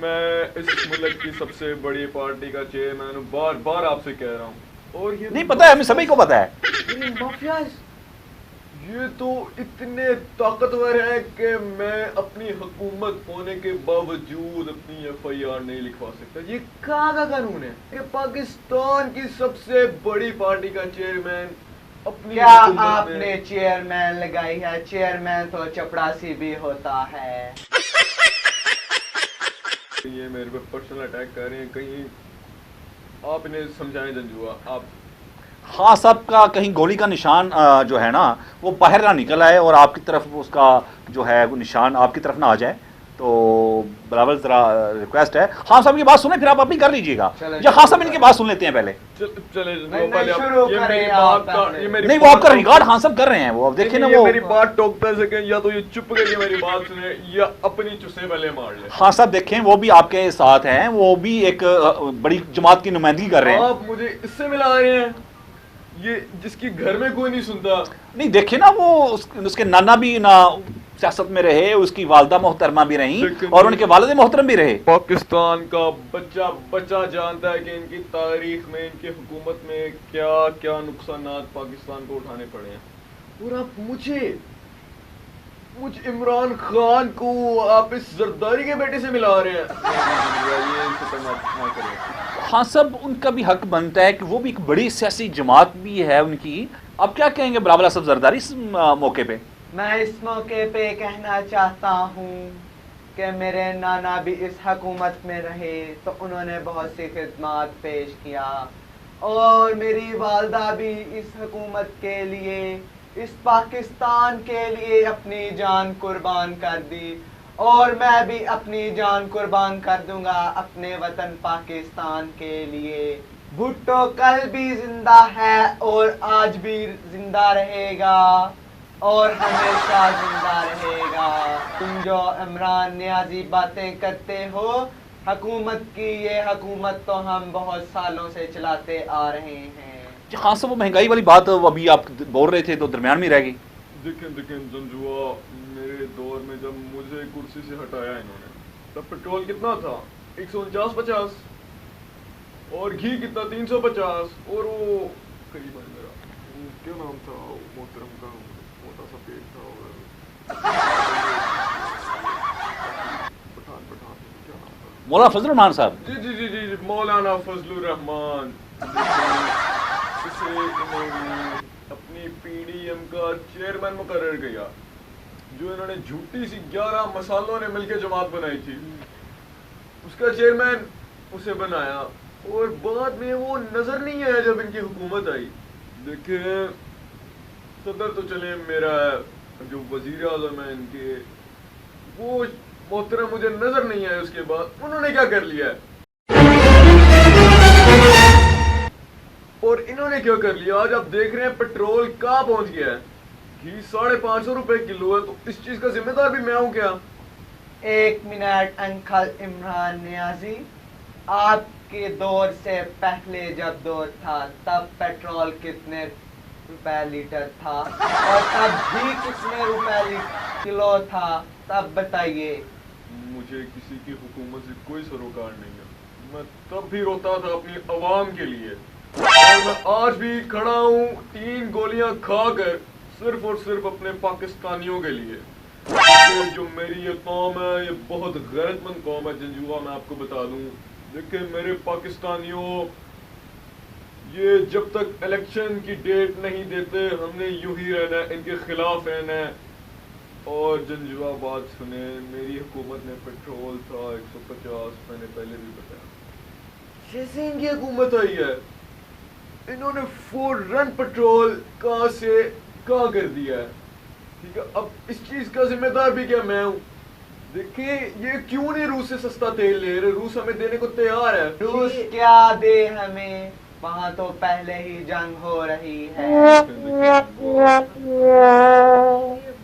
میں اس ملک کی سب سے بڑی پارٹی کا چیئرمین ہوں، بار بار آپ سے کہہ رہا ہوں، اور یہ نہیں پتہ ہے، ہمیں سبھی کو پتہ ہے. یہ مافیاز یہ تو اتنے طاقتور ہیں کہ میں اپنی حکومت ہونے کے باوجود اپنی ایف آئی آر نہیں لکھوا سکتا. یہ کہاں کا قانون ہے کہ پاکستان کی سب سے بڑی پارٹی کا چیئرمین اپنی کیا حکومت آپ میں نے چیئرمین لگائی ہے؟ چیئرمین تو چپڑاسی بھی ہوتا ہے. یہ میرے پہ پرسنل اٹیک کر رہے ہیں، کہیں آپ انہیں سمجھائیں جنجوا. آپ خان صاحب کا کہیں گولی کا نشان جو ہے نا وہ باہر نہ نکل آئے اور آپ کی طرف اس کا جو ہے وہ نشان آپ کی طرف نہ آ جائے، تو بلاول ذرا ریکویسٹ ہے. خان صاحب کی بات سنیں پھر آپ بھی کر لیجیے گا، یا خان صاحب ان کی بات سن لیتے ہیں پہلے. چلے نہیں، شروع کریں آپ پہلے. نہیں وہ آپ کا ریکارڈ خان صاحب کر رہے ہیں، وہ اب دیکھیں نا وہ میری بات ٹوکتا سکیں، یا تو یہ چپ کر کے میری بات سنیں یا اپنی چسے والے مار لیں. خان صاحب دیکھیں وہ بھی آپ کے ساتھ ہیں، وہ بھی ایک بڑی جماعت کی نمائندگی کر رہے ہیں. آپ مجھے اس سے ملا رہے ہیں، یہ جس کی گھر میں کوئی نہیں سنتا. نہیں دیکھیں نا وہ اس کے نانا بھی نہ سیاست میں رہے، اس کی والدہ محترمہ بھی رہیں اور ان کے والد محترم بھی رہے. پاکستان کا بچہ جانتا ہے کہ ان کی تاریخ میں، ان کی حکومت میں کیا کیا نقصانات پاکستان کو اٹھانے پڑے ہیں. اور آپ مجھ عمران خان کو آپ اس زرداری کے بیٹے سے ملا رہے ہیں. یہ ختم نہ کریں. خان صاحب ان کا بھی حق بنتا ہے کہ وہ بھی ایک بڑی سیاسی جماعت بھی ہے ان کی. آپ کیا کہیں گے بلاول اسد زرداری اس موقع پہ؟ میں اس موقع پہ کہنا چاہتا ہوں کہ میرے نانا بھی اس حکومت میں رہے تو انہوں نے بہت سی خدمات پیش کیا، اور میری والدہ بھی اس حکومت کے لیے، اس پاکستان کے لیے اپنی جان قربان کر دی، اور میں بھی اپنی جان قربان کر دوں گا اپنے وطن پاکستان کے لیے. بھٹو کل بھی زندہ ہے اور آج بھی زندہ رہے گا اور ہمیشہ زندہ رہے گا. تم جو عمران نیازی باتیں کرتے ہو حکومت کی، یہ حکومت تو ہم بہت سالوں سے چلاتے آ رہے ہیں. جی خان صاحب وہ مہنگائی والی بات ابھی آپ بول رہے تھے تو درمیان میں رہ گئی. دیکھیں جنجوا، میرے دور میں جب مجھے کرسی سے ہٹایا انہوں نے تب پیٹرول کتنا تھا؟ 149.50، اور گھی کتنا؟ 350. اور وہ قریب ہے میرا کیا نام تھا محترم کا، موٹا سا پیٹ تھا، پٹھان کیا نام تھا؟ مولانا فضل الرحمان صاحب. جی مولانا فضل الرحمان. اسے انہوں نے اپنی پی ڈی ایم کا چیئرمین مقرر کیا، جو انہوں نے جھوٹی سی 11 مسالوں نے مل کے جماعت بنائی تھی، اس کا چیئرمین اسے بنایا، اور بعد میں وہ نظر نہیں آیا جب ان کی حکومت آئی. دیکھیں صدر تو چلے میرا جو وزیر اعظم ہے ان کے، وہ محترم مجھے نظر نہیں آئے. اس کے بعد انہوں نے کیا کر لیا ہے، اور انہوں نے کیا کر لیا؟ آج آپ دیکھ رہے ہیں پیٹرول کہاں پہنچ گیا ہے، گھی 550 روپے کلو ہے. تو اس چیز کا ذمہ دار بھی میں ہوں کیا؟ ایک منٹ انکل عمران نیازی، آپ کے دور سے پہلے جب دور تھا تب پیٹرول کتنے روپے لیٹر تھا اور تب بھی کتنے روپے کلو تھا، تب بتائیے. مجھے کسی کی حکومت سے کوئی سروکار نہیں ہے. میں تب بھی روتا تھا اپنی عوام کے لیے، اور میں آج بھی کھڑا ہوں 3 گولیاں کھا کر صرف اور صرف اپنے پاکستانیوں کے لیے. جو میری یہ قوم ہے یہ بہت غیرت مند قوم ہے جنجوا. میں آپ کو بتا دوں، دیکھیں میرے پاکستانیوں، یہ جب تک الیکشن کی ڈیٹ نہیں دیتے ہم نے یوں ہی رہنا ہے، ان کے خلاف رہنا ہے. اور جنجوا بات سنیں، میری حکومت میں پیٹرول تھا 150، میں نے پہلے بھی بتایا. جیسے ان کی حکومت آئی ہے انہوں نے فوراً پیٹرول کہاں سے کہاں کر دیا ہے. ٹھیک ہے، اب اس چیز کا ذمہ دار بھی کیا میں ہوں. دیکھیں یہ کیوں نہیں روس سے سستا تیل لے رہے؟ روس ہمیں دینے کو تیار ہے. روس کیا دے ہمیں، وہاں تو پہلے ہی جنگ ہو رہی ہے.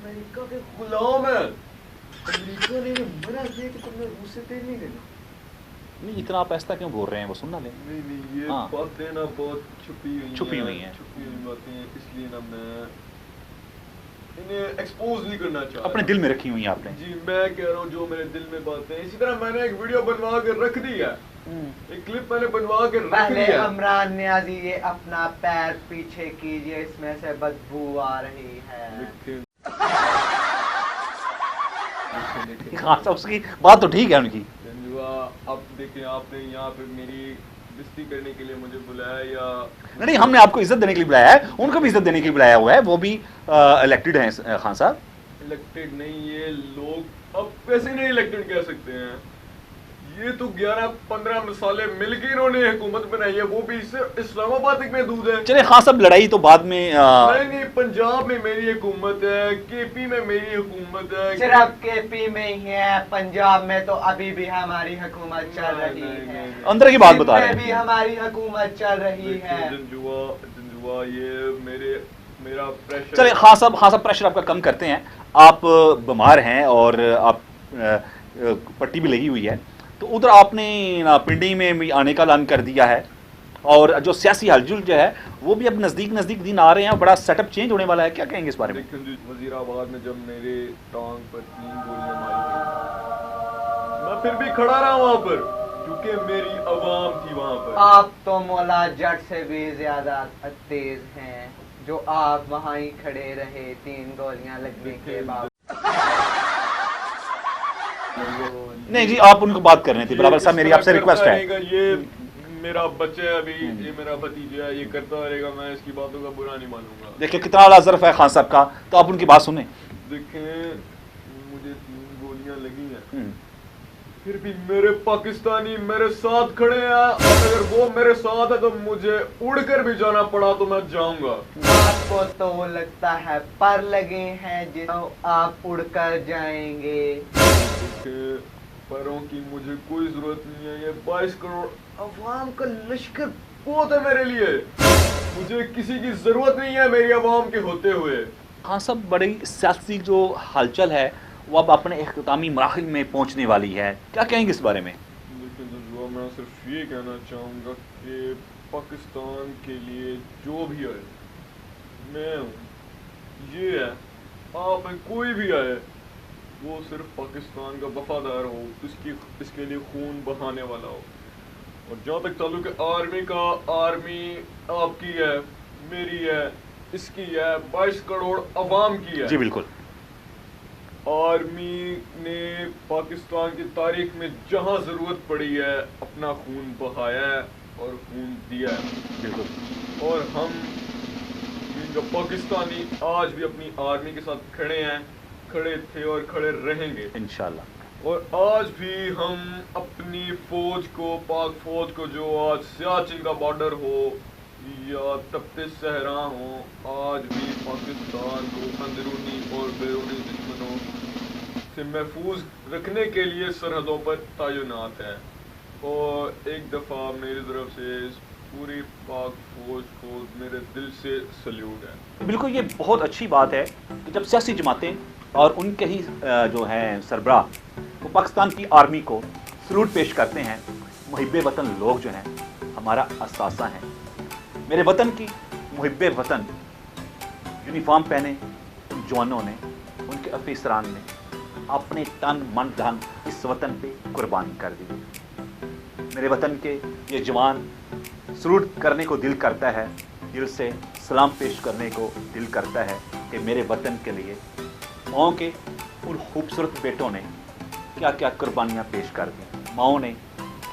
امریکہ کے غلام ہے. امریکہ نے منع کیا کہ تم نے روس سے تیل نہیں لینا. نہیں اتنا آپ ایسا کیوں بول رہے ہیں، وہ سننا لیں. نہیں یہ باتیں نا بہت چھپی ہوئی ہیں باتیں، اس لیے نا میں انہیں ایکسپوز نہیں کرنا چاہتا. اپنے دل میں رکھی ہوئی ہیں آپ نے. جی میں کہہ رہا ہوں جو میرے دل میں باتیں. اسی طرح میں نے ایک ویڈیو بنوا کے رکھ دی ہے, ایک کلپ میں نے بنوا کے رکھ پہلے دیا. عمران نیازی یہ اپنا پیر پیچھے کیجئے, اس میں سے بدبو آ رہی ہے. خان صاحب اس کی بات تو ٹھیک ہے ان کی. اب دیکھیں آپ نے یہاں پہ میری بستی کرنے کے لیے مجھے بلایا یا نہیں, ہم نے آپ کو عزت دینے کے لیے بلایا ہے, ان کو بھی عزت دینے کے لیے بلایا ہوا ہے, وہ بھی الیکٹڈ ہیں خان صاحب. الیکٹڈ نہیں, یہ لوگ اب کیسے نہیں الیکٹڈ کہہ سکتے ہیں. یہ تو 11-15 مسالے مل کے انہوں نے حکومت بنائی ہے, وہ بھی صرف اسلام آباد تک محدود ہے. چلے خان صاحب لڑائی تو بعد میں نہیں, پنجاب میں میری حکومت ہے, کے پی میں میری حکومت ہے. صرف کے پی میں ہی ہے, پنجاب میں تو ابھی بھی ہماری حکومت چل رہی ہے. اندر کی بات بتا رہے ہیں. بھی ہماری حکومت چل رہی ہے. جنجوا یہ میرا پریشر. چلے خان صاحب پریشر آپ کا کم کرتے ہیں. آپ بیمار ہیں اور آپ پٹی بھی لگی ہوئی ہے, تو ادھر آپ نے پنڈی میں بھی آنے کا اعلان کر دیا ہے, اور جو سیاسی ہلچل جو ہے وہ بھی اب نزدیک دن آ رہے ہیں, بڑا سیٹ اپ چینج ہونے والا ہے. کیا کہیں گے اس بارے میں؟ وزیر آباد میں جب میرے ٹانگ پر 3 گولیاں ماری گئی, میں پھر بھی کھڑا رہا وہاں پر کیونکہ میری عوام تھی وہاں پر. آپ تو مولا جٹ سے بھی زیادہ تیز ہیں, جو آپ وہاں ہی کھڑے رہے 3 گولیاں لگنے کے بعد. نہیں جی, آپ ان کو بات کرنے تھے. برابر صاحب میری آپ سے ریکویسٹ ہے. یہ میرا بچہ ہے ابھی, یہ میرا بھتیجا ہے, یہ کرتا رہے گا, میں اس کی باتوں کا برا نہیں مانوں گا. دیکھیں کتنا اعلیٰ ظرف ہے خان صاحب کا, تو آپ ان کی بات سنیں. دیکھیں مجھے 3 گولیاں لگی ہیں, پھر بھی میرے پاکستانی میرے ساتھ کھڑے ہیں, اور اگر وہ میرے ساتھ ہے تو مجھے اڑ کر بھی جانا پڑا تو میں جاؤں گا. آپ کو تو لگتا ہے پر لگے ہیں جن آپ اڑ کر جائیں گے. پروں کی مجھے کوئی ضرورت نہیں ہے, یہ 22 کروڑ عوام کا لشکر بہت ہے میرے لیے. مجھے کسی کی ضرورت نہیں ہے میری عوام کے ہوتے ہوئے. خان صاحب بڑی سیاسی جو ہلچل ہے وہ اب اپنے اختتامی مراحل میں پہنچنے والی ہے, کیا کہیں گے اس بارے میں؟ لیکن میں صرف یہ کہنا چاہوں گا کہ پاکستان کے لیے جو بھی آئے, میں ہوں, یہ ہے, آپ میں کوئی بھی آئے, وہ صرف پاکستان کا وفادار ہو, اس کے لیے خون بہانے والا ہو. اور جہاں تک تعلق ہے آرمی کا, آرمی آپ کی ہے, میری ہے, اس کی ہے, 22 کروڑ عوام کی ہے. جی بالکل. آرمی نے پاکستان کی تاریخ میں جہاں ضرورت پڑی ہے اپنا خون بہایا ہے اور خون دیا ہے. بالکل. اور ہم پاکستانی آج بھی اپنی آرمی کے ساتھ کھڑے ہیں, کھڑے تھے اور کھڑے رہیں گے انشاءاللہ. اور آج بھی ہم اپنی فوج کو, پاک فوج کو, جو آج سیاچن کا بارڈر ہو یا تپتے صحرا ہوں, آج بھی پاکستان کو اندرونی اور بیرونی دشمنوں سے محفوظ رکھنے کے لیے سرحدوں پر تعینات ہیں. اور ایک دفعہ میری طرف سے اس پوری پاک فوج کو میرے دل سے سلیوٹ ہے. بالکل, یہ بہت اچھی بات ہے کہ جب سیاسی جماعتیں اور ان کے ہی جو ہیں سربراہ وہ پاکستان کی آرمی کو سلوٹ پیش کرتے ہیں. محب وطن لوگ جو ہیں ہمارا اثاثہ ہیں. میرے وطن کی محب وطن یونیفارم پہنے ان جوانوں نے, ان کے افسران نے اپنے تن من دھن اس وطن پہ قربان کر دی. میرے وطن کے یہ جوان سلوٹ کرنے کو دل کرتا ہے, دل سے سلام پیش کرنے کو دل کرتا ہے کہ میرے وطن کے لیے ماؤں کے ان خوبصورت بیٹوں نے کیا کیا قربانیاں پیش کر دیں. ماؤں نے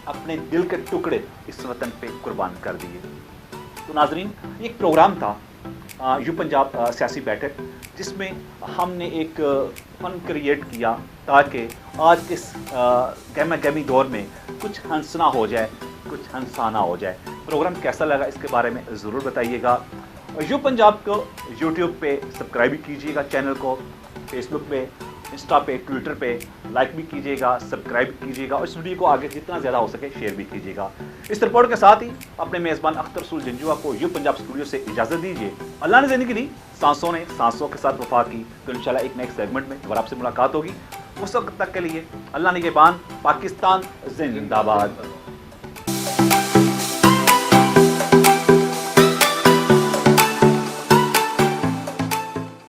اپنے دل کے ٹکڑے اس وطن پہ قربان کر دیے. تو ناظرین, یہ ایک پروگرام تھا یو پنجاب سیاسی بیٹھک, جس میں ہم نے ایک فن کریٹ کیا تاکہ آج اس گہما گہمی دور میں کچھ ہنسنا ہو جائے, کچھ ہنسانا ہو جائے. پروگرام کیسا لگا اس کے بارے میں ضرور بتائیے گا. یو پنجاب کو یوٹیوب پہ سبسکرائب بھی کیجیے گا, چینل کو فیس بک پہ, انسٹا پہ, ٹویٹر پہ لائک بھی کیجیے گا, سبسکرائب بھی کیجیے گا, اور اس ویڈیو کو آگے جتنا زیادہ ہو سکے شیئر بھی کیجیے گا. اس رپورٹ کے ساتھ ہی اپنے میزبان اختر رسول جنجوا کو یو پنجاب اسٹوڈیو سے اجازت دیجیے. اللہ نے زندگی دی, سانسوں نے سانسوں کے ساتھ وفا کی. تو انشاءاللہ ایک نیکسٹ سیگمنٹ میں دوبارہ آپ سے ملاقات ہوگی. اس وقت تک کے لیے اللہ نگہبان. پاکستان زندہ باد.